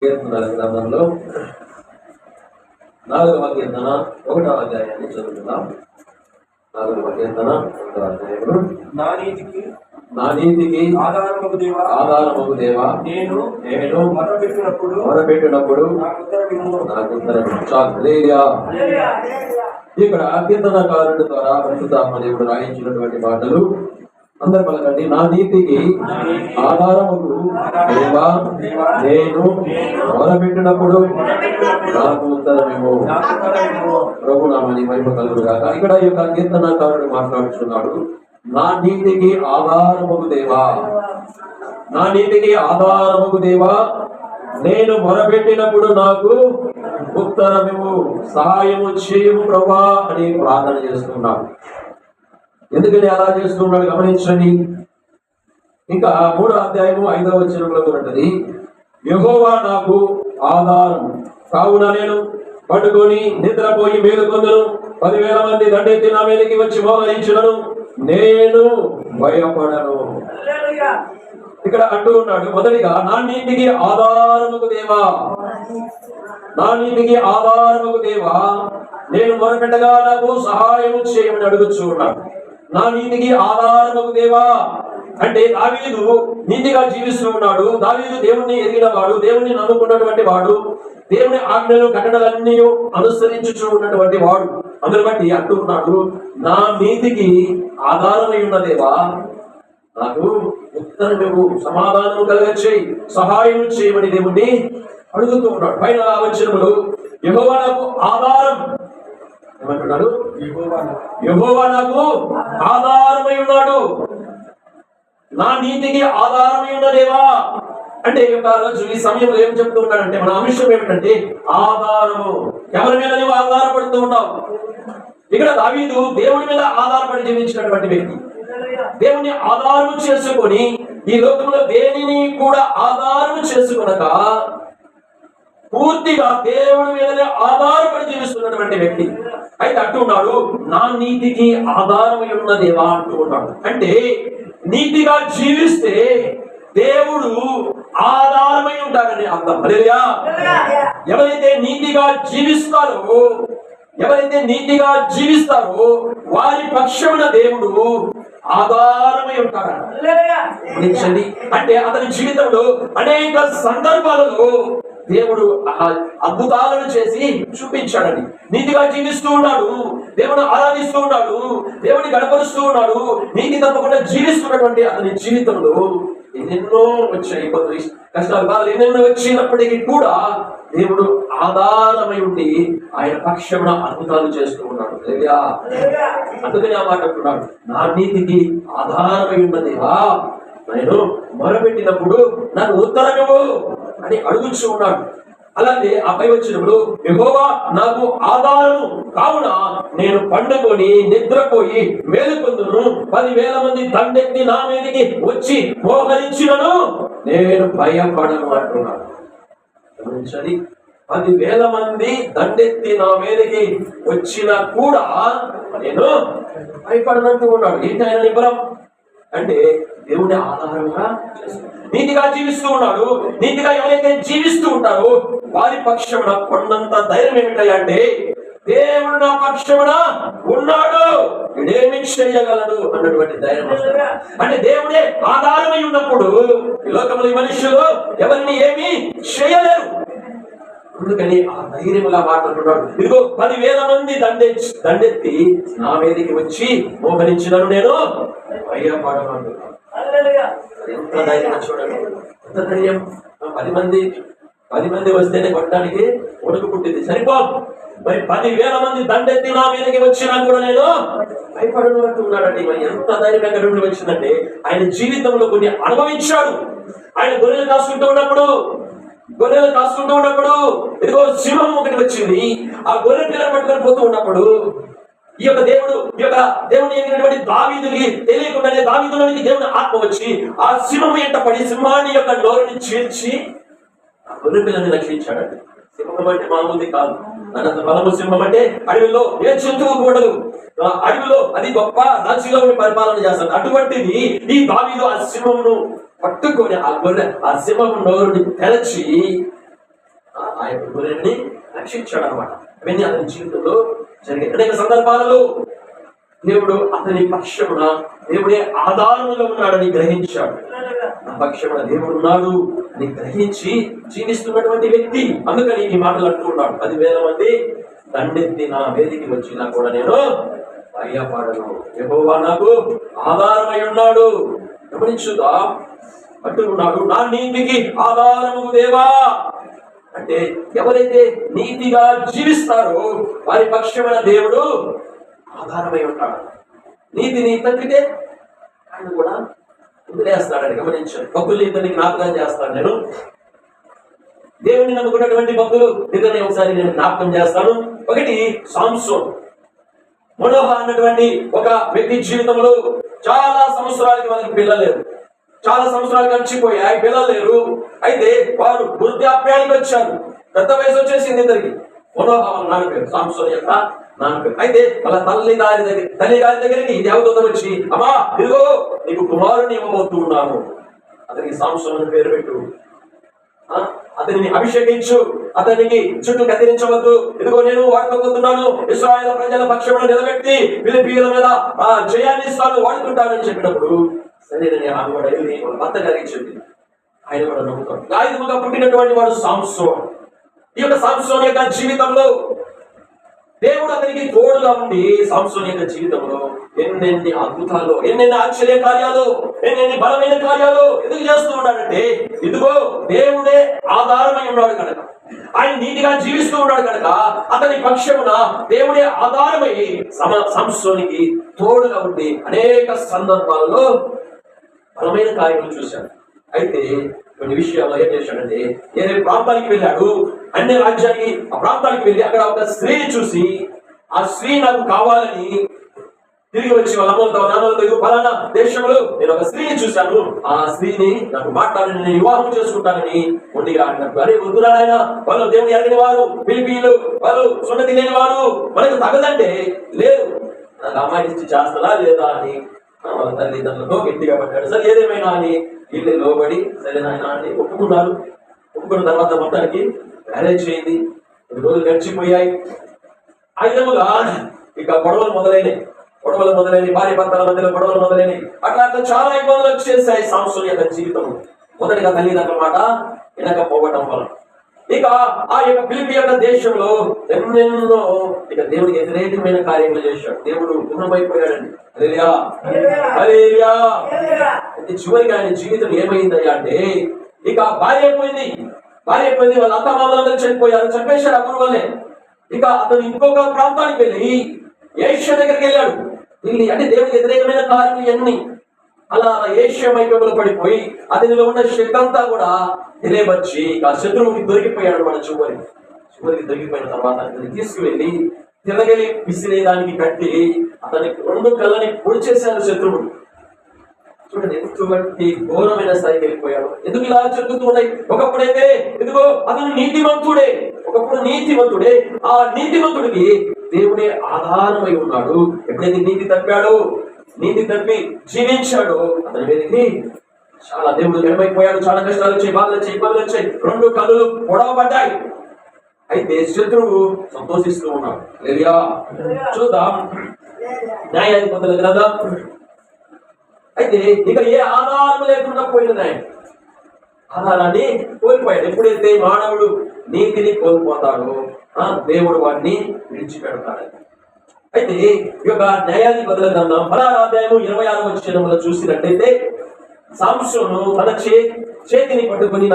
కీర్తనల గ్రంథంలో 4వ కీర్తన 1వ అధ్యాయాన్ని చదువుతున్నాం. 4వ కీర్తన 1వ అధ్యాయంలో నా నీతికి ఆధారమగు దేవా, నేను మొరపెట్టినప్పుడు నాకు ఉత్తరం హల్లెలూయా. ఇక్కడ కీర్తనకారుడి ద్వారా పరిశుద్ధాత్మ దేవుడు రాయించినటువంటి మాటలు అందరు పలకండి. నా నీతికి ఆధారముకు దేవా, నేను మొరపెట్టినప్పుడు నాకు ఉత్తరమేమో. ప్రభు నామని మహిమ కలుగుగాక. ఇక్కడ ఈ యొక్క కీర్తనకారుడు మాట్లాడుతున్నాడు. నా నీతికి ఆధారముకు దేవా, నా నీతికి ఆధారముకు దేవా, నేను మొరపెట్టినప్పుడు నాకు ఉత్తరమేమో, సహాయము చేయము ప్రభువా అని ప్రార్థన చేస్తున్నాడు. ఎందుకని అలా చేస్తున్నాడు గమనించండి. ఇంకా 3వ అధ్యాయము 5వ వచనంలో ఉన్నది, యెహోవా నాకు ఆధారం కావున నేను పట్టుకొని నిద్రపోయి మేలుకొందును. 10,000 మంది దండెత్తి నా మీదకి వచ్చి మోహరించును, నేను భయపడను. ఇక్కడ అంటూ ఉన్నాడు, మొదటిగా నా నీతికి ఆధారముకు దేవా, నా నీతికి ఆధారముకు దేవా, నేను మొరపెట్టగా నాకు సహాయం చేయమని అడుగుచూ ఉన్నాడు. నా నీతికి ఆధారముకు దేవా అంటే దావీదు నీతిగా జీవిస్తూ ఉన్నాడు. దావీదు దేవుణ్ణి ఎరిగిన వాడు, దేవుణ్ణి నమ్ముకున్నటువంటి వాడు, దేవుని ఆజ్ఞలు కట్టడలన్నీ అనుసరించుచూ ఉన్నటువంటి వాడు. అందుని బట్టి అంటూ ఉన్నాడు, నా నీతికి ఆధారమై ఉన్న దేవా, నాకు ఉత్తరము సమాధానము కలగచేయి, సహాయం చేయమని దేవుణ్ణి అడుగుతూ ఉన్నాడు. పైన వచనములు యెహోవా నాకు ఆధారం ఏమంటున్నాడు, యెహోవా నాకు ఆధారమై ఉన్నాడు. నా నీతికి ఆధారమై ఉన్న దేవా అంటే రోజు ఈ సమయంలో ఏం చెప్తూ ఉన్నాడంటే, మన అంశం ఏమిటంటే ఆధారము. ఎవరి మీద నువ్వు ఆధారపడుతూ ఉన్నావు? ఇక్కడ దావీదు దేవుడి మీద ఆధారపడి జీవించినటువంటి వ్యక్తి. దేవుని ఆధారం చేసుకొని ఈ లోకంలో దేనిని కూడా ఆధారం చేసుకునక పూర్తిగా దేవుడి మీదనే ఆధారపడి జీవిస్తున్నటువంటి వ్యక్తి. అయితే అంటూ ఉన్నాడు, నా నీతికి ఆధారమై ఉన్న దేవా అంటూ ఉన్నాడు. అంటే నీతిగా జీవిస్తే దేవుడు ఆధారమై ఉంటాడని అర్థం. హల్లెలూయా. ఎవరైతే నీతిగా జీవిస్తారో వారి పక్షమున దేవుడు ఆధారమై ఉంటాడు. అంటే అతని జీవితంలో అనేక సందర్భాలలో దేవుడు అద్భుతాలను చేసి చూపించాడని. నీతిగా జీవిస్తూ ఉన్నాడు, దేవుని ఆరాధిస్తూ ఉన్నాడు, దేవుని గడపరుస్తూ ఉన్నాడు, నీతి తప్పకుండా జీవిస్తున్నటువంటి అతని జీవితంలో ఎన్నెన్నో వచ్చాయి, కష్టాలు బాధలు ఎన్నెన్నో వచ్చినప్పటికీ కూడా దేవుడు ఆధారమై ఉండి ఆయన పక్షమున అద్భుతాలు చేస్తూ ఉన్నాడు. అందుకని ఆ మాట అంటున్నాడు, నా నీతికి ఆధారమై ఉన్న దేవా, నేను మొరపెట్టినప్పుడు నాకు ఉత్తరమివ్వు అని అడుగుచూ ఉన్నాడు. అలాగే ఆ పై వచ్చినప్పుడు యెహోవా నాకు ఆధారము కావున నేను పండుకొని నిద్రపోయి మేలుకొందును. 10,000 మంది దండెత్తి నా మీదకి వచ్చి మోహరించినను నేను భయపడను అంటున్నాడు. గమనించండి, 10,000 మంది దండెత్తి నా మీదకి వచ్చినా కూడా నేను భయపడనంటూ ఉన్నాడు. ఏంటి ఆయన నిబరం అంటే దేవుని ఆధారంగా నీతిగా జీవిస్తూ ఉన్నాడు. నీతిగా ఎవరైతే జీవిస్తూ ఉంటారో వారి పక్షమున కొండంత ధైర్యం ఏమిటంటే, దేవుడు నా పక్షమున ఉన్నాడు, ఏమి చేయగలడు అన్నటువంటి ధైర్యం. అంటే దేవుడే ఆధారమై ఉన్నప్పుడు ఈ లోకంలో మనుషులు ఎవరిని ఏమీ చేయలేరు. అందుకని ఆ ధైర్యంగా మాట్లాడుతున్నాడు. ఇదిగో 10,000 మంది దండెత్తి నా మీదకి వచ్చి మోహరించినను నేను భయపడను అంటున్నాడు. ఎంత ధైర్యం చూడండి, ఎంత ధైర్యం. 10 మంది వస్తేనే కొట్టడానికి ఒడుగు పుట్టింది, సరిపోదు. మరి 10,000 మంది దండెత్తి నా మీదకి వచ్చినా కూడా నేను భయపడను అంటున్నాడండి. మరి ఎంత ధైర్యం ఎక్కడి నుండి వచ్చిందంటే ఆయన జీవితంలో కొన్ని అనుభవించాడు. ఆయన గొర్రెలు కాసుకుంటూ ఉన్నప్పుడు ఇదిగో సింహం ఒకటి వచ్చింది. ఆ గొర్రె పిల్లలు పట్టుకొని పోతూ ఉన్నప్పుడు ఈ యొక్క దేవుని ఎగినటువంటి దావీదుకి తెలియకుండానే దావీదులోనికి దేవుని ఆత్మ వచ్చి ఆ సింహం ఎంట పడి సింహాన్ని యొక్క నోరుని చీల్చి ఆ గొర్రె పిల్లల్ని రక్షించాడండి. సింహం అంటే మామూలుది కాదు. అనంత బలము సింహం అంటే అడవిలో ఏ జంతువు కూడదు, అడవిలో అది గొప్ప రాజుగా పరిపాలన చేస్తాడు. అటువంటిది ఈ దావీదు ఆ సింహమును పట్టుకొని ఆ సింహం నోరుని తెరచి ఆ యొక్క గొర్రెని రక్షించాడు అనమాట. అవన్నీ అతని జీవితంలో జరిగాయి. అనేక సందర్భాలలో దేవుడు అతని పక్షమున దేవుడే ఆధారముగా ఉన్నాడని గ్రహించాడు. నా పక్షమున దేవుడు ఉన్నాడు అని గ్రహించి జీవిస్తున్నటువంటి వ్యక్తి. అందుకని ఈ మాటలు అంటూ ఉన్నాడు. 10,000 మంది దండెత్తి నా వేదికి వచ్చినా కూడా నేను భయపడను, యెహోవా నాకు ఆధారమై ఉన్నాడు. గమనించుదా అంటూ ఉన్నాడు, నా నీతికి ఆధారము దేవా. అంటే ఎవరైతే నీతిగా జీవిస్తారో వారి పక్షమైన దేవుడు ఆధారమై ఉంటాడు. నీతిని తప్పితే ఆయన కూడా వదిలేస్తాడని గమనించాడు. భక్తులు ఇతనికి జ్ఞాపకం చేస్తాను. నేను దేవుని నమ్ముకున్నటువంటి భక్తులు ఇతన్ని ఒకసారి నేను జ్ఞాపకం చేస్తాను. ఒకటి సాంసోన్. మనోహ అన్నటువంటి ఒక వ్యక్తి జీవితంలో చాలా సంవత్సరాలకి మనకి పిల్లలు లేరు. చాలా సంవత్సరాలు గడిచిపోయాయి, పిల్లలు లేరు. అయితే వారు వృద్ధాప్యానికి వచ్చారు. పెద్ద వయసు వచ్చేసింది ఇద్దరికి. మనోహ నాన్న పేరు, సాంసోన్ యొక్క నాన్న పేరు. అయితే వాళ్ళ తల్లి గారి దగ్గరికి దేవదూత వచ్చి, అమ్మా ఇదిగో నీకు కుమారుని ఇవ్వబోతూ ఉన్నాను, అతనికి సాంసోన్ అని పేరు పెట్టు, అతనిని అభిషేకించు, అతనికి చుట్టూ కత్తిరించవద్దు, ఇదిగో నేను వాడుకోబోతున్నాను, ఇశ్రాయేలు ప్రజల పక్షమును నిలబెట్టి ఫిలిష్తీయుల మీద జయాన్ని ఇస్తాను, వాడుకుంటానని చెప్పినప్పుడు సరేనని ఆమె కూడా వెళ్ళి వాళ్ళ భర్త గారికి చెప్పింది. ఆయన కూడా నమ్ముతాడు. గాయముగా పుట్టినటువంటి వాడు సాంసోన్. ఈ యొక్క సాంసోన్ యొక్క జీవితంలో దేవుడు అతనికి తోడుగా ఉండి సాంసోన్ యొక్క జీవితంలో ఎన్నెన్ని అద్భుతాలు, ఎన్నెన్ని ఆశ్చర్య కార్యాలు, ఎన్నెన్ని బలమైన కార్యాలు ఎందుకు చేస్తూ ఉన్నాడంటే, ఇదిగో దేవుడే ఆధారమై ఉన్నాడు కనుక, ఆయన నీతిగా జీవిస్తూ ఉన్నాడు కనుక అతని పక్షమున దేవుడే ఆధారమై సాంసోనికి తోడుగా ఉండి అనేక సందర్భాలలో బలమైన కార్యములు చూశాడు. అయితే కొన్ని విషయాల్లో ఏం చేశాడంటే, ఏదే ప్రాంతానికి వెళ్ళాడు, అన్ని రాజ్యానికి ఆ ప్రాంతానికి వెళ్ళి అక్కడ ఒక స్త్రీని చూసి, ఆ స్త్రీ నాకు కావాలని తిరిగి వచ్చి వాళ్ళ అమ్మలతో నాన్నలతో, ఫలానా దేశంలో నేను ఒక స్త్రీని చూశాను, ఆ స్త్రీని నాకు మాట్లాడి నేను వివాహం చేసుకుంటానని మొండిగా అన్నారు. అరే వద్దురాయన, వాళ్ళు దేవుని ఎరగని వారు, ఫిలిష్తీయులు, వాళ్ళు సున్నతి లేని వారు, మనకు తగదంటే లేదు, నాకు అమ్మాయి ఇచ్చి చేస్తారా లేదా అని వాళ్ళ తల్లిదండ్రులతో గట్టిగా పడ్డాడు. సరే ఏదేమైనా అని వీళ్ళు లోబడి సరేనాయన అని ఒప్పుకున్నారు. ఒప్పుకున్న తర్వాత మొత్తానికి మ్యారేజ్ అయింది. 2 రోజులు గడిచిపోయాయి. ఆ విధముగా ఇక గొడవలు మొదలైనవి, భార్య భర్తల మధ్యలో గొడవలు మొదలైనవి. అట్లా చాలా ఇబ్బందులు వచ్చేసాయి సాంసోన్ యొక్క జీవితం. మొదటిగా తల్లిదండ్రుల మాట వినకపోవటం వల్ల ఇక ఆ యొక్క ఫిలిష్తీ యొక్క దేశంలో ఎన్నెన్నో ఇక దేవుడికి వ్యతిరేకమైన కార్యములు చేశాడు. దేవుడు గుణమైపోయాడండి. హల్లెలూయా. అయితే చివరికి ఆయన జీవితం ఏమైందయ్యా అంటే, ఇక భార్య అయిపోయింది. వాళ్ళ అత్త మామలందరూ చనిపోయారు, చంపేశాడు అప్పుడు వల్లే. ఇక అతను ఇంకొక ప్రాంతానికి వెళ్ళి ఏష్యా దగ్గరికి వెళ్ళాడు. వీళ్ళు అంటే దేవుడికి వ్యతిరేకమైన కార్యములు ఎన్ని అలా ఏష్యా మైకంలో పడిపోయి అతనిలో ఉన్న శక్తి అంతా కూడా తెలియవచ్చి ఆ శత్రువుకి దొరికిపోయాడు. మన చివరికి దొరికిపోయిన తర్వాత అతన్ని తీసుకువెళ్ళి తిరగలి విసిరేదానికి కట్టి అతనికి 2 కళ్ళని పొడి చేశారు శత్రువుడు. చూడండి ఎటువంటి ఘోరమైన స్థాయికి వెళ్ళిపోయాడు. ఎందుకు ఇలా జరుగుతూ ఉన్నాయి? ఒకప్పుడైతే ఇదిగో అతను నీతిమంతుడే. ఆ నీతిమంతుడికి దేవుడే ఆధారమై ఉన్నాడు. ఎప్పుడైతే నీతి తప్పి జీవించాడు, అతని మీదకి చాలా దేవుడు గడమైపోయాడు. చాలా కష్టాలు వచ్చాయి, బాధలు వచ్చాయి, ఇబ్బందులు వచ్చాయి, 2 కళ్ళు పొడవబడ్డాయి. అయితే శత్రువు సంతోషిస్తూ ఉన్నాడు. హల్లెలూయా. చూద్దాం న్యాయాధిపతుల గ్రంథం. అయితే ఇక ఏ ఆధారం లేకుండా పోయినది, ఆయన ఆధారాన్ని కోల్పోయాడు. ఎప్పుడైతే మానవుడు నీతిని కోల్పోతాడో దేవుడు వాడిని విడిచిపెడతాడు. అయితే ఈ యొక్క న్యాయాధిపతుల గ్రంథం 16వ అధ్యాయం 26వ వచనంలో చూసినట్లయితే, సాంసోను తన చేతిని పట్టుకుని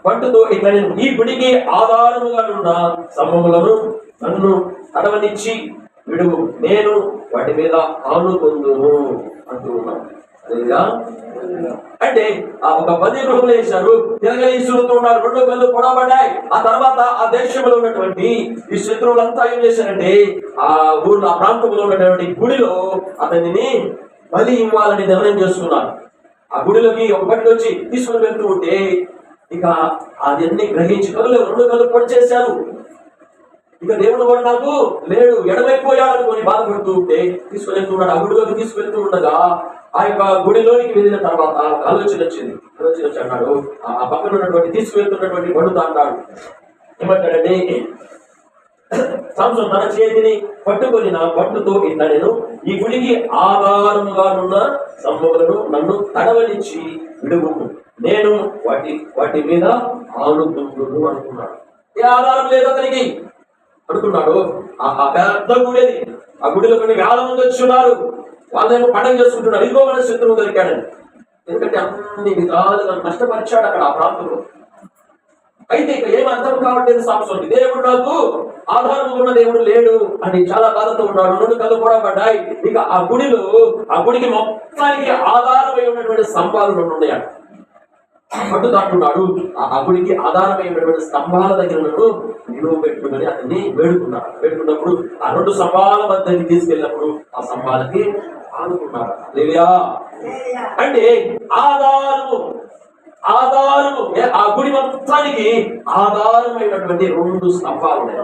పట్టుతో ఇట్లా, నేను ఈ గుడికి ఆధారముగా ఉన్న స్తంభములను నన్ను తడవనిచ్చి విడువు, నేను వాటి మీద ఆనుకొందును అంటూ ఉన్నాను. అంటే ఒక 10 గృహములు వేశారు, తిరగలిస్తూ ఉన్నారు, 2 కళ్ళు పొడవబడ్డాయి. ఆ తర్వాత ఆ దేశంలో ఉన్నటువంటి ఈ శత్రువులంతా ఏం చేశారంటే, ఆ ఊర్లో ఆ ప్రాంతంలో ఉన్నటువంటి గుడిలో అతనిని బలి ఇవ్వాలని నిర్ణయం చేసుకున్నారు. ఆ గుడిలోకి ఒక బండి వచ్చి తీసుకుని వెళ్తూ ఉంటే ఇక అదన్నీ గ్రహించి 2 కళ్ళు పొడి చేశారు. ఇక దేవుడు కూడా నాకు లేడు, ఎడమైపోయాడు అనుకొని బాధపడుతూ ఉంటే తీసుకుని వెళ్తున్నాడు. ఆ గుడిలోకి తీసుకువెళ్తూ ఉండగా ఆ యొక్క గుడిలోనికి వెళ్ళిన తర్వాత ఆలోచన వచ్చి అన్నాడు, ఆ పక్కన ఉన్నటువంటి తీసుకువెళ్తున్నటువంటి బండుతో అన్నాడు, ఏమంటాడండి, సంసోను తన చేతిని పట్టుకొని నా పట్టుతో ఇట్లా నేను ఈ గుడికి ఆధారముగా ఉన్న స్తంభములను నన్ను తడవనిచ్చి విడుగు, నేను వాటి మీద ఆనుకుంటున్నాను అనుకున్నాడు. ఏ ఆధారం లేదు అతనికి అనుకున్నాడు. ఆ పెద్ద గుడేది, ఆ గుడిలో కొన్ని వేల మంది వచ్చి ఉన్నారు, వాళ్ళేమో పండగ చేసుకుంటున్నారు. ఇదిగో మన శత్రువు దొరికాడని. ఎందుకంటే అన్ని విధాలుగా నష్టపరిచాడు అక్కడ ఆ ప్రాంతంలో. అయితే ఇక ఏం అర్థం కావట్లేదు సంసోనుకి. దేవుడు నాకు ఆధారం ఉన్న దేవుడు లేడు అని చాలా బాధతో ఉన్నాడు. 2 కళ్ళు కూడా పడ్డాయి. ఇక ఆ గుడికి మొత్తానికి ఆధారమై ఉన్నటువంటి స్తంభాలు 2 ఉన్నాయట. పట్టుదాటున్నాడు. ఆ గుడికి ఆధారమై ఉన్నటువంటి స్తంభాల దగ్గర నిలువ పెట్టుకుని అతన్ని వేడుకున్నాడు. వేడుకున్నప్పుడు ఆ 2 స్తంభాల మధ్యకి తీసుకెళ్ళినప్పుడు ఆ స్తంభాలకి ఆనుకున్నాడు. అంటే ఆధారము ఆ గుడి మొత్తానికి ఆధారమైనటువంటి 2 స్తంభాలు ఉన్నాయి.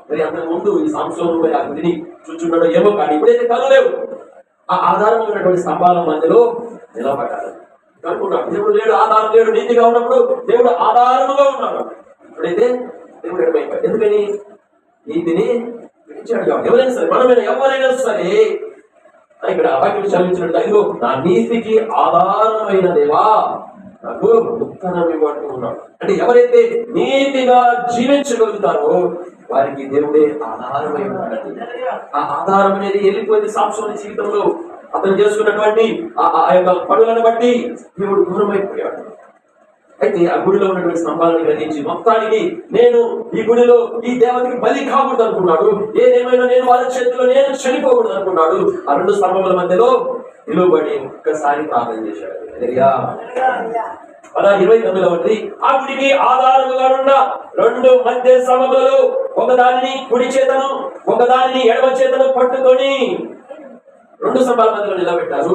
మరి అంతకు ముందు ఈ సంవత్సరం ఆ గుడిని చూచున్నాడో ఏమో, కానీ ఇప్పుడైతే కళ్ళు లేవు. ఆ ఆధారమైనటువంటి స్తంభాల మధ్యలో నిలబడ్డాడు. అనుకున్నాడు దేవుడు లేడు, ఆధారం లేడు. నీతిగా ఉన్నప్పుడు దేవుడు ఆధారముగా ఉన్నాడు. ఇప్పుడైతే దేవుడు ఎడమైపోయాడు. ఎందుకని? నీతిని విడిచాడు. ఎవరైనా సరే, మనమైనా ఎవరైనా సరే ఇక్కడ వాక్యం చదివించినట్టు, ఇదిగో నా నీతికి ఆధారమైన దేవా నాకు ఉత్తరం ఇవ్వట్టు ఉన్నాడు. అంటే ఎవరైతే నీతిగా జీవించగలుగుతారో వారికి దేవుడే ఆధారమై ఉన్నాడు. ఆ ఆధారం అనేది వెళ్ళిపోయింది సంసోను జీవితంలో. అతను చేసుకున్నటువంటి ఆ యొక్క పనులను బట్టి దేవుడు దూరమైపోయాడు. అయితే ఆ గుడిలో ఉన్నటువంటి స్తంభాలను గ్రహించి మొత్తానికి నేను ఈ గుడిలో ఈ దేవతకి బలి కాకూడదు అనుకున్నాడు. ఏదేమైనా నేను వాళ్ళ చేతిలో నేను చనిపోకూడదు అనుకున్నాడు. ఆ 2 స్తంభముల మధ్యలో నిలువబడి ఒక్కసారి ప్రార్థన చేశాడు. 29 ఆ గుడికి ఆధారముగా ఉన్న 2 మధ్య స్తంభములు, ఒకదానిని కుడి చేతను ఒకదానిని ఎడమ చేతను పట్టుకొని 2 స్తంభాల మధ్యలో నిలబెట్టారు.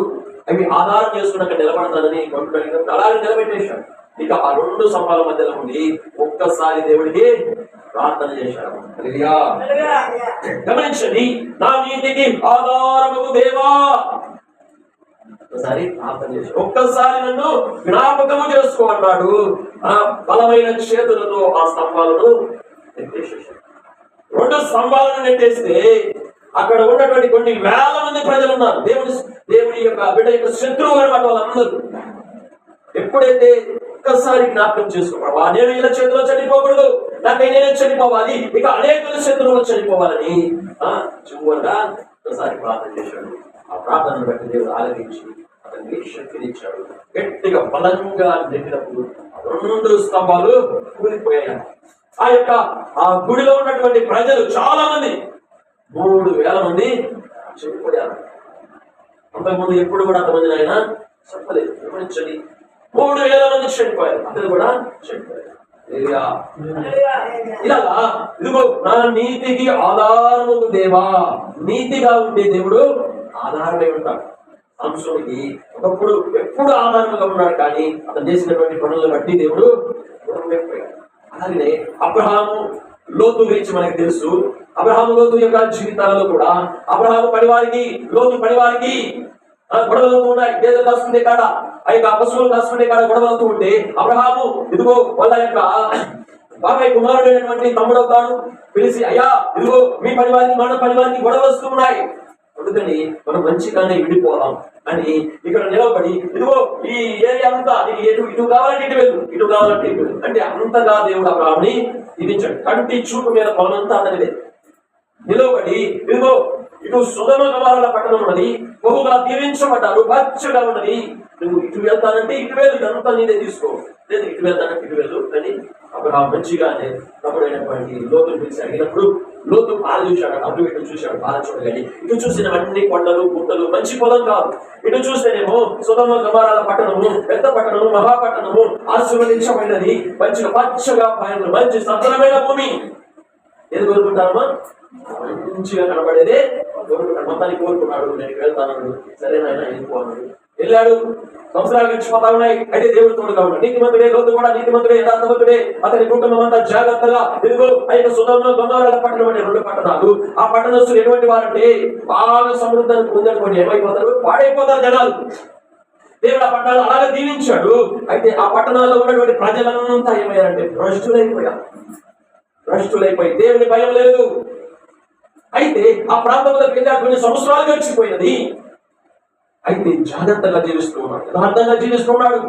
అవి ఆధారం చేసుకున్నాక నిలబడతానని కొట్టుకొని అలాగే నిలబెట్టేశాడు. ఇక ఆ 2 స్తంభాల మధ్యలో ఉండి ఒక్కసారి దేవుడికి ప్రార్థన చేశాడు. గమనించండి, నా నీతికి ఆధారము దేవా. ఒక్కసారి ప్రార్థన చేశాడు. ఒక్కసారి నన్ను జ్ఞాపకము చేసుకోమన్నాడు. ఆ బలమైన చేతులతో ఆ స్తంభాలను నెట్టేసేశాడు. 2 స్తంభాలను నెట్టేస్తే అక్కడ ఉన్నటువంటి కొన్ని వేల మంది ప్రజలు ఉన్నారు. దేవుడి యొక్క బిడ్డ యొక్క శత్రువు అనమాట వాళ్ళందరూ. ఎప్పుడైతే ఒక్కసారి జ్ఞాపకం చేసుకోవాలి, నేను ఇలా చేతిలో చనిపోకూడదు, నాకై నేనే చనిపోవాలి, ఇక అనేక శత్రువులు చనిపోవాలని చివరిగా ఒక్కసారి ప్రార్థన చేశాడు. ఆ ప్రార్థనను బట్టి దేవుడు ఆలకించి అతనికి శక్తినిచ్చాడు. గట్టిగా బలంగా నెట్టినప్పుడు 2 స్తంభాలు కూలిపోయాయి. ఆ గుడిలో ఉన్నటువంటి ప్రజలు చాలా మంది 3,000 మంది చనిపోయారు. అంతకుముందు ఎప్పుడు కూడా అంతమంది ఆయన చెప్పలేదు. గమనించండి, 3,000 మంది చనిపోయారు. అతను కూడా చనిపోయారు. ఇలాగా ఇదిగో నా నీతికి ఆధారము దేవా. నీతిగా ఉండే దేవుడు ఆధారమై ఉంటాడు. సంసోనుకి ఒకప్పుడు ఎప్పుడు ఆధారంగా ఉన్నాడు, కానీ అతను చేసినటువంటి పనులను బట్టి దేవుడు దూరమైపోయాడు. అలాగే అబ్రహాము లోతు గురించి మనకు తెలుసు. అబ్రహాము లోతు యొక్క జీవితాలలో కూడా అబ్రహాము పనివారికి లోతు పనివారికి గొడవలతో ఉన్నాయి. గేదెలు కాసుకునే కాడ, ఆ యొక్క పశువులు కాసుకునే కాడ గొడవలతో ఉంటే అబ్రహాము ఇదిగో వాళ్ళ యొక్క బాబాయ్ కుమారుడైనటువంటి తమ్ముడవుతాడు పిలిచి, అయ్యా ఇదిగో మీ పనివారికి మన పనివారికి గొడవలు వస్తూ ఉన్నాయి, అందుకని మనం మంచిగానే విడిపోదాం అని ఇక్కడ నిలబడి ఇదిగో ఈ ఏరియా అంతా ఇటు కావాలంటే ఇటు వెళ్ళు, ఇటు కావాలంటే ఇటు వెళ్ళు అంటే అంతగా దేవుడు అబ్రహాముని దీవించాడు. కంటి చూపు మీద పొలమంతా అతనిదే. నిలబడి ఇదిగో ఇటు సొదొమ గొమొర్రా పట్టణం ఉన్నది, బహుగా దీవించబడ్డారు, పచ్చగా ఉన్నది, నువ్వు ఇటు వెళ్తానంటే ఇటు వెళ్ళు, ఇదంతా నీదే తీసుకో, లేదు ఇటు వెళ్తానంటే ఇటు వెళ్ళు అని అబ్రహాము మంచిగానే తమ్ముడైనటువంటి లోతును పిలిచి అడిగినప్పుడు లోతు బాధ చూశాడు. అటు ఇటు చూశాడు, బాధ చూడగాని ఇటు చూసినవన్నీ కొండలు గుట్టలు, మంచి పొలం కాదు. ఇటు చూస్తేనేమో సొదొమ గొమొర్రా పట్టణము, పెద్ద పట్టణము, మహాపట్టణము, ఆశీర్వదించబడినది, మంచిగా పచ్చగా పైన మంచి సంపన్నమైన భూమి. ఏది కోరుకుంటారమ్మా? మంచిగా కనబడేదే కోరుకుంటాడు. మొత్తాన్ని కోరుకున్నాడు. నేను వెళ్తాను, సరేనాయన వెళ్ళిపోన్నాడు. వెళ్ళాడు. సంవత్సరాలు గడిచిపోతా ఉన్నాయి. అయితే దేవుడు తోడుగా ఉన్నాడు. నీతిమంతుడే, లోతు కూడా నీతిమంతుడే, యథార్థవంతుడే. అతని కుటుంబం అంతా జాగ్రత్తగా ఇదిగో అయితే సొదొమ గొమొర్రా పట్టణం అనే 2 పట్టణాలు. ఆ పట్టణస్తులు ఎటువంటి వారంటే బాగా సమృద్ధానికి పొందనుకోండి ఏమైపోతారు, పాడైపోతారు జనాలు. దేవుడు ఆ పట్టణాలు అలాగే దీవించాడు. అయితే ఆ పట్టణాల్లో ఉన్నటువంటి ప్రజలంతా ఏమయ్యారంటే భ్రష్టులైపోయారు. భ్రష్టులైపోయి దేవుని భయం లేదు. అయితే ఆ ప్రాంతంలోకి వెళ్ళి కొన్ని సంవత్సరాలు గడిచిపోయినది. అయితే జాగ్రత్తగా జీవిస్తూ ఉన్నాడు, యథార్థంగా జీవిస్తూ ఉన్నాడు.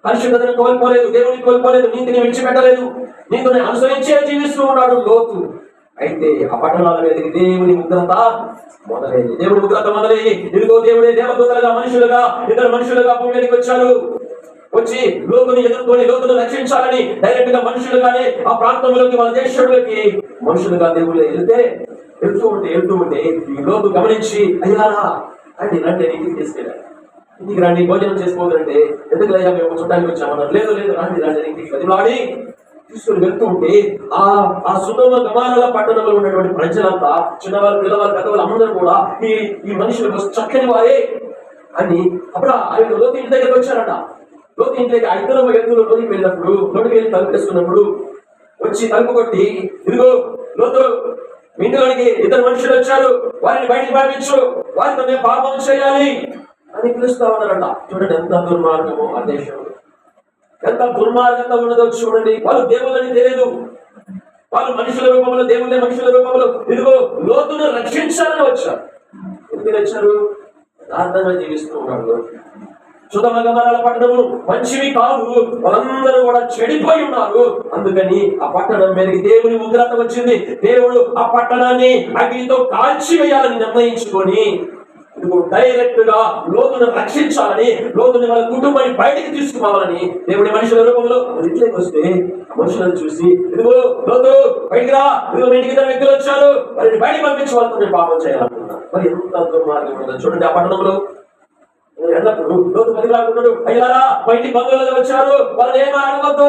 పరిశుద్ధతను కోల్పోలేదు, దేవుని కోల్పోలేదు, నీతిని విడిచిపెట్టలేదు, నీతిని అనుసరించే జీవిస్తూ ఉన్నాడు లోతు. అయితే ఆ పట్టణాల మీదకి దేవుని ఉగ్రత మొదలైంది. దేవుని ఉగ్రత మొదలయ్యి ఇదిగో దేవుడే దేవదూతలుగా మనుషులుగా ఇద్దరు మనుషులుగా భూమి మీదకి వచ్చారు. వచ్చి లోతుని ఎదుర్కొని లోతును రక్షించాలని డైరెక్ట్ గా మనుషులుగానే ఆ ప్రాంతంలోకి వాళ్ళ దేశంలోకి మనుషులుగా దేవుడు వెళ్తూ ఉంటే ఈ లోతు గమనించి అయ్యారా అంటే రండి ఇంటికి తీసుకెళ్ళారు. ఇంటికి రండి భోజనం చేసుకోవాలంటే ఎందుకు లేదా మేము చూడడానికి వచ్చామన్నారు. లేదు రండి ఇంటికి బదిలాడి తీసుకుని వెళ్తూ ఉంటే ఆ సుధమ గమానుల పట్టణంలో ఉన్నటువంటి ప్రజలంతా చిన్నవారు పిల్లవారు పెద్దవాళ్ళు అందరూ కూడా ఈ మనుషులకు చక్కని వారే అని అప్పుడు ఆయన లోతు ఇంటి దగ్గరికి వచ్చారట. లోతు ఇంటికి ఆ ఇద్దరు వ్యక్తులు లోనికి వెళ్ళినప్పుడు లోనికి వెళ్ళి తలుపు వేసుకున్నప్పుడు వచ్చి తలుపు కొట్టి ఇదిగో లోతు ఇంటిలోనికి ఇద్దరు మనుషులు వచ్చారు, వారిని బయటికి పంపించు, వారితో మేము పాపం చేయాలి అని పిలుస్తా ఉన్నారట. చూడండి ఎంత దుర్మార్గమో ఆ దేశంలో, ఎంత దుర్మార్గంగా ఉన్నదో చూడండి. వాళ్ళు దేవులని తెలియదు, వాళ్ళు మనుషుల రూపంలో దేవుళ్ళే మనుషుల రూపంలో ఇదిగో లోతును రక్షించాలని వచ్చారు. ఎందుకు వచ్చారు? ప్రార్థన జీవిస్తూ ఉన్నాడు. సుధమ గమనాల పట్టణము మంచివి కాదు, వాళ్ళందరూ కూడా చెడిపోయి ఉన్నారు. అందుకని ఆ పట్టణం మీదకి దేవుని ఉగ్రత వచ్చింది. దేవుడు ఆ పట్టణాన్ని అగ్నితో కాల్చివేయాలని నిర్ణయించుకొని డైరెక్ట్ గా లోతును రక్షించాలని, లోతుని వాళ్ళ కుటుంబాన్ని బయటికి తీసుకురావాలని దేవుడి మనుషుల రూపంలో ఇంట్లోకి వస్తే మనుషులను చూసి ఇదిగో లోతు బయటికి రా, ఇదిగో ఇంటికి ఇద్దరు వ్యక్తులు వచ్చారు, వారిని బయటికి పంపించి వాళ్ళతో పాపం చేయాలనుకున్నారు. మరి ఎంత దుర్మార్గం ఉంటుందో చూడండి. ఆ పట్టణంలో ఎల్లప్పుడు లోతు బదిలాడుతున్నాడు. అయ్యారా బయటికి బంధువులు వచ్చారు, వాళ్ళని ఏమీ అడగవద్దు,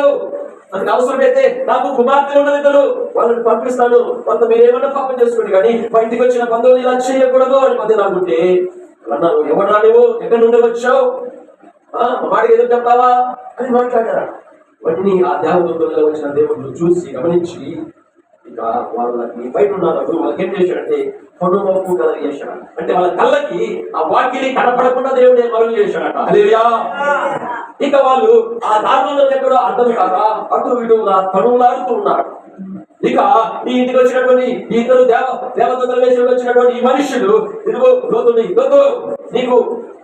అందుకు అవసరమైతే నాకు కుమార్తెలు ఉండదు, వాళ్ళని పంపిస్తాను, కొంత మీరేమన్నా పాపం చేసుకోండి, కానీ బయటికి వచ్చిన బంధువులు ఇలా చేయకూడదు అని బదిలాడుకుంటే అన్నారు. ఎవరు నువ్వు ఎక్కడి నుండి వచ్చావు, మాటకి ఎదురు చెప్తావా అని మాట్లాడారా. వాటిని ఆ దేవదూతల్లో వచ్చిన దేవుడు చూసి గమనించి ఇక వాళ్ళకి బయట ఉన్నప్పుడు వాళ్ళకి ఏం చేశాడంటే కనుమప్పు కలగజేశాడు. అంటే వాళ్ళ కళ్ళకి ఆ వాక్యని కనపడకుండా దేవుడే మరుగు చేశాడట. హల్లెలూయా. ఇక వాళ్ళు ఆ దారుణంలో ఎక్కడో అర్థం కాక అటు ఇటుగా తనులాడుతూ ఉన్నారు. ఇక ఈ ఇంటికి వచ్చినటువంటి ఈ ఇద్దరు దేవదూతల వేషంలో వచ్చినటువంటి ఈ మనుషులు ఇదిగో లోతు నీకు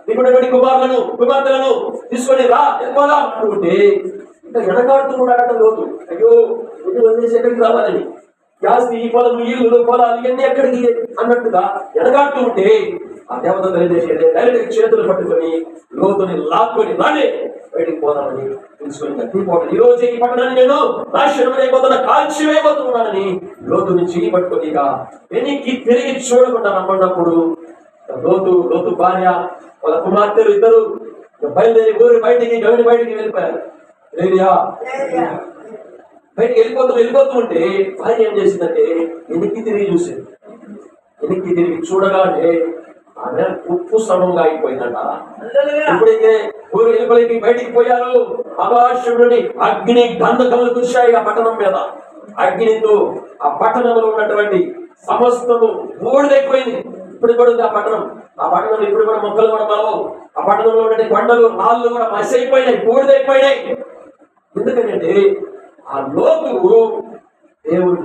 నీకున్నటువంటి కుమార్తెలను తీసుకొని రా ఎక్కువగా అనుకుంటే ఇంకా వెనకాడుతూ ఉన్నాడట లోతు. అయ్యో ఇంటి వదిలేసి ఎక్కడికి రావాలని, జాస్తి ఈ పొలం ఇల్లు పొలాలు ఇవన్నీ ఎక్కడికి అన్నట్టుగా వెనకాడుతూ ఉంటే ఆ దేవదూతలు ఏం చేసేది డైరెక్ట్ చేతులు పట్టుకొని లోతుని లాక్కొని రాని బయటికి పోదామని తెలుసుకొని గట్టిపోవడం. ఈ రోజు ఈ పట్టణాన్ని నేను నాశనం అయిపోతున్నా, కాల్చివేయబోతున్నానని లోతుని చేయి పట్టుకొని ఇక వెనక్కి తిరిగి చూడకుండా రమ్మన్నప్పుడు లోతు భార్య వాళ్ళ కుమార్తెలు ఇద్దరు బయలుదేరి ఊరి బయటికి గవిని బయటికి వెళ్ళిపోయారు. బయటికి వెళ్ళిపోతూ ఉంటే భార్య ఏం చేసిందంటే వెనక్కి తిరిగి చూసింది. వెనక్కి తిరిగి చూడగానే ఆమె ఉప్పు సమంగా అయిపోయిందంట. ఎప్పుడైతే ఊరు వెలుపలికి బయటికి పోయారు, ఆకాశం నుండి అగ్ని గంధకములు కురిశాయి ఆ పట్టణం మీద. అగ్నితో ఆ పట్టణంలో ఉన్నటువంటి సమస్తము బూడిదైపోయింది. ఇప్పుడు కూడా ఉంది ఆ పట్టణంలో ఇప్పుడు కూడా మొక్కలు కూడా బలవు. ఆ పట్టణంలో ఉండే కొండలు రాళ్ళు కూడా మసి అయిపోయినాయి, బూడిదైపోయినాయి. ఎందుకంటే ఆ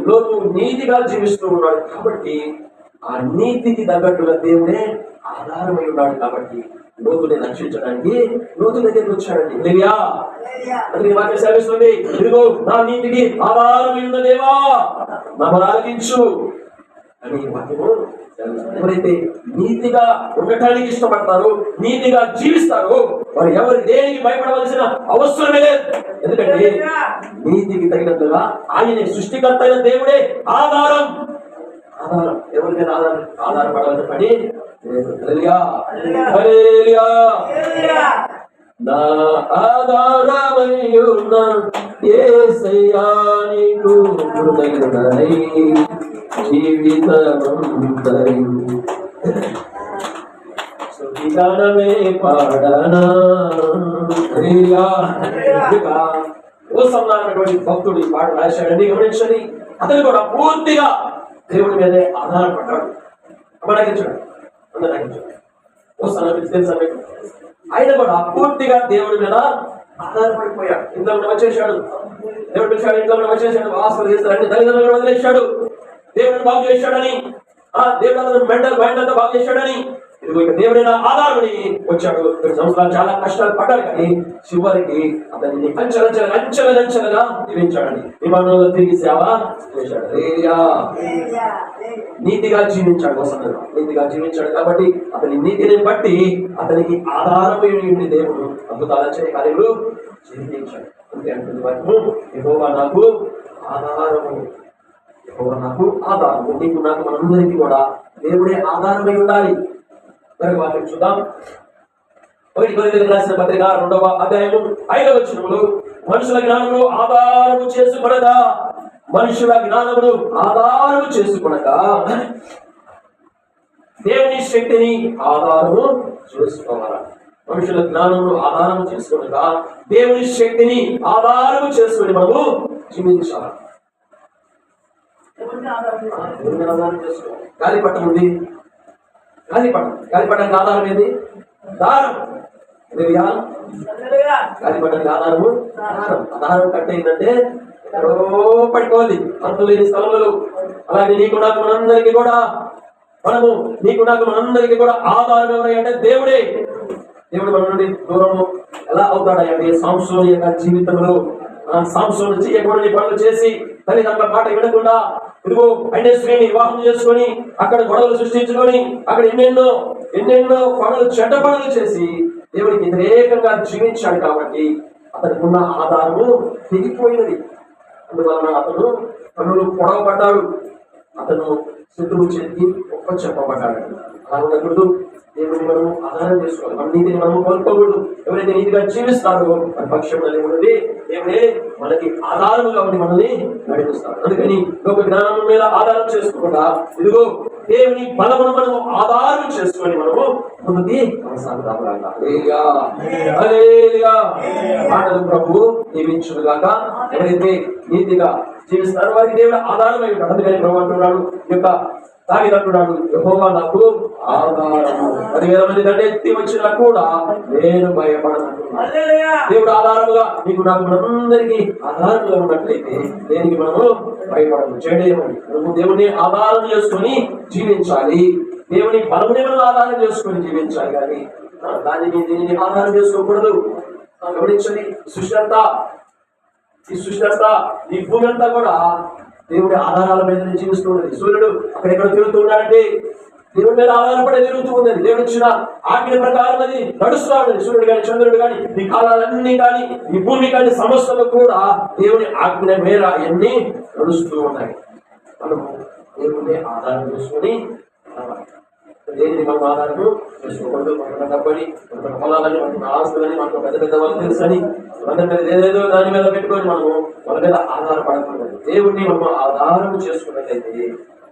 లోతు నీతిగా జీవిస్తూ ఉన్నాడు కాబట్టి, ఆ నీతికి తగ్గట్టుగా దేవుడే ఆధారమై ఉన్నాడు కాబట్టి లోతుని రక్షించడానికి లోతు దగ్గరికి వచ్చాడండి. హల్లెలూయా. అది వాక్యం సెలవిస్తుంది, ఇదిగో నా నీతికి ఆధారమై ఉన్న దేవా నన్ను ఆలకించు అని వాక్యము. ఎవరైతే నీతిగా ఉండటానికి ఇష్టపడతారో, నీతిగా జీవిస్తారో వారు ఎవరు దేనికి భయపడవలసిన అవసరమే లేదు. ఎందుకంటే నీతికి తగినట్లుగా ఆయన సృష్టికర్త అయిన దేవుడే ఆధారం. ఎవరికైనా ఆధారపడవలసిన పని హల్లెలూయా. హల్లెలూయా. నా ఆధారమయ్యున్న యేసయ్యా నీకు కృతజ్ఞతై జీవితమంతయు స్తుతిగానమే పాడనా. హల్లెలూయా. ఓసన్నటువంటి భక్తుడు ఈ పాట రాశాడండి. గమనించండి, అతను కూడా పూర్తిగా దేవుడి మీదే ఆధారపడ్డాడు. నగించాడు, అందరూ నగించాడు. ఓసన్న తెలుసా? ఆయన కూడా పూర్తిగా దేవుడి మీద ఆధారపడిపోయాడు. ఇంట్లో వచ్చేసాడు, దేవుడు పిలిచాడు, ఇంట్లో వచ్చేసాడు, ఆస్తులు చేస్తాడు, అన్ని తల్లిదండ్రులు వదిలేశాడు. దేవుడిని బాగు చేశాడని, దేవుడు అతను మైండ్ అంతా బాగు చేశాడని, ఇదిగో ఇక దేవుడైన ఆధారుని వచ్చాడు. 2 సంవత్సరాలు చాలా కష్టాలు పడ్డాడు, కానీ చివరికి అతన్ని అంచెలంచెలుగా జీవించాడని విమానంలో తిరిగి సేవ చేశాడు. నీతిగా జీవించాడు. నీతిగా జీవించాడు కాబట్టి అతని నీతిని బట్టి అతనికి ఆధారమైన దేవుడు అద్భుతాలు కార్యములు జీవించాడు. అంతే అంటుంది వాక్యము, యెహోవా నాకు ఆధారము, యెహోవా నాకు ఆధారము. నీకు నాకు మనందరికీ కూడా దేవుడే ఆధారమై ఉండాలి. మరి వాటిని చూద్దాం. 1 కొరింథీయులకు రాసిన పత్రిక 2వ అధ్యాయము 5వ వచనములో, మనుషుల జ్ఞానమును ఆధారము చేసుకొనగా, మనుషుల జ్ఞానమును ఆధారము చేసుకొనగా దేవుని శక్తిని ఆధారము చేసుకోవాలా. మనుషుల జ్ఞానమును ఆధారము చేసుకొనగా దేవుని శక్తిని ఆధారము చేసుకుని మనము జీవించాలి. గాలిపటం ఉంది, గాలిపటానికి ఆధారం ఏది? దారం. గాలిపటానికి ఆధారము దారం కట్టే ఏంటంటే పట్టుకోవాలి అంతు లేని స్థలములు. అలాగే నీకు నాకు మనందరికీ కూడా ఆధారం ఎవరై అంటే దేవుడే. దేవుడు మన నుండి దూరము ఎలా అవుతాడంటే సంసోను యొక్క జీవితంలో సంసోను చేయకూడని పనులు చేసి తల్లిదండ్రుల మాట వినకుండా ఇదిగో అన్య స్త్రీని వివాహం చేసుకొని అక్కడ గొడవలు సృష్టించుకొని అక్కడ ఎన్నెన్నో పనులు, చెడ్డ పనులు చేసి దేవుడికి వ్యతిరేకంగా జీవించాడు. కాబట్టి అతనికి ఉన్న ఆధారము తెగిపోయినది. అందువలన అతను పనులు పొడవబడ్డాడు. అతను శత్రువు చేతికి ఒక్క చెప్పబడ్డాడు. అలా ఉండకూడదు. దేవుడిని మనము ఆధారం చేసుకోవాలి. మన నీతిని మనము కోల్పోకూడదు. ఎవరైతే నీతిగా జీవిస్తారో మన పక్షంలో ఉన్నది దేవుడే మనకి ఆధారముగా ఉండి మనల్ని నడిపిస్తాడు. అందుకని లోక జ్ఞానం మీద ఆధారం చేసుకోకుండా ఇదిగో దేవుని బలమును మనము ఆధారం చేసుకొని మనము ముందుకి కొనసాగుతాము. మాటలు ప్రభు దీవించుగాక. ఎవరైతే నీతిగా జీవిస్తారో వారికి దేవుడు ఆధారమై ఉంటాడు. అందుకని ప్రభు అంటున్నాడు, యొక్క తాగినట్టున్నాడు, యెహోవా నాకు ఆధారము. 10,000 మంది దండెత్తి వచ్చినా కూడా నేను భయపడనంటున్నాను. దేవుడు ఆధారముగా నీకు నాకు మనందరికీ ఆధారంగా ఉన్నట్లయితే దేనికి మనము భయపడము, చేయలేమని. మనము దేవుని ఆధారం చేసుకుని జీవించాలి. దేవుని బలముని మనం ఆధారం చేసుకుని జీవించాలి. కానీ దీనిని ఆధారం చేసుకోకూడదు. గమనించండి, ఈ సృష్టి అంతా ఈ భూమి అంతా కూడా దేవుడి ఆధారాల మీద జీవిస్తూ ఉన్నది. సూర్యుడు అక్కడెక్కడ తిరుగుతూ ఉన్నాడంటే దేవుడి మీద ఆధారపడే తిరుగుతూ ఉన్నది. దేవుడు ఇచ్చిన ఆజ్ఞ ప్రకారం అది నడుస్తూ ఉన్నది. సూర్యుడు కానీ, చంద్రుడు కానీ, ఈ కాలాలన్నీ కానీ, ఈ భూమి కానీ, సమస్తలు కూడా దేవుని ఆజ్ఞ మేర అన్ని నడుస్తూ ఉన్నాయి. మనము దేవుడిని ఆధారం చేసుకుని దేనిని మనం ఆధారము చేసుకోకూడదు. మన డబ్బని, మన పొలాలని, మన ఆస్తులని, మనకు పెద్ద పెద్ద వాళ్ళు తెలుసని అందరి మీద ఏదేదో దాని మీద పెట్టుకొని మనము వాళ్ళ మీద ఆధారపడకూడదు. దేవుడిని మనము ఆధారం చేసుకున్నట్లయితే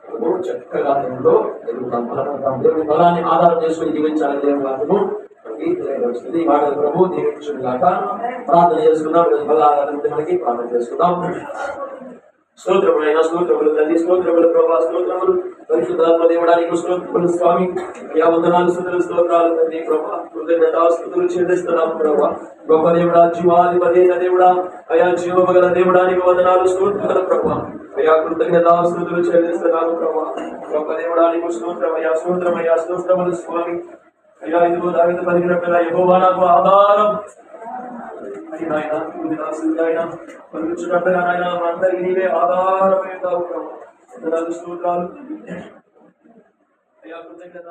మనము చక్కగా దేవుడిలో ఎదుగుతాం, బలపడతాం. దేవుని బలాన్ని ఆధారం చేసుకుని జీవించాలని దేవుని వాక్యము మనకి తెలియవస్తుంది. ఈ మాట ప్రభు దీవించును గాక. ప్రార్థన చేసుకుందాం. మనకి ప్రార్థన చేసుకుందాం. స్తోత్రములైన స్తోత్రములు తండ్రి, స్తోత్రములు ప్రభా, స్తోత్రములు పరిశుద్ధాత్మ దేవుడానికి స్తోత్రములు స్వామి. అయ్యా వందనాలు, స్తోత్రాలు తండ్రి ప్రభా, కృతజ్ఞతాస్తుతులు చెల్లిస్తున్నాము ప్రభా. గొప్ప దేవుడా, జీవాధిపతి దేవుడా, అయా జీవము గల దేవుడానికి వందనాలు, స్తోత్రాలు ప్రభా. అయా కృతజ్ఞతాస్తుతులు చెల్లిస్తున్నాము ప్రభా. గొప్ప దేవుడానికి స్తోత్రమయ్యా, స్తోత్రమయ్యా, స్తోత్రములు స్వామి. అయ్యా ఇదిగో దావీదు పలికినట్టుగా యెహోవా నాకు ఆధారం ఆయన అందరికీ నీవే ఆధారమై ఉంటావు. స్తోత్రాలు అయ్యా, కృతజ్ఞత.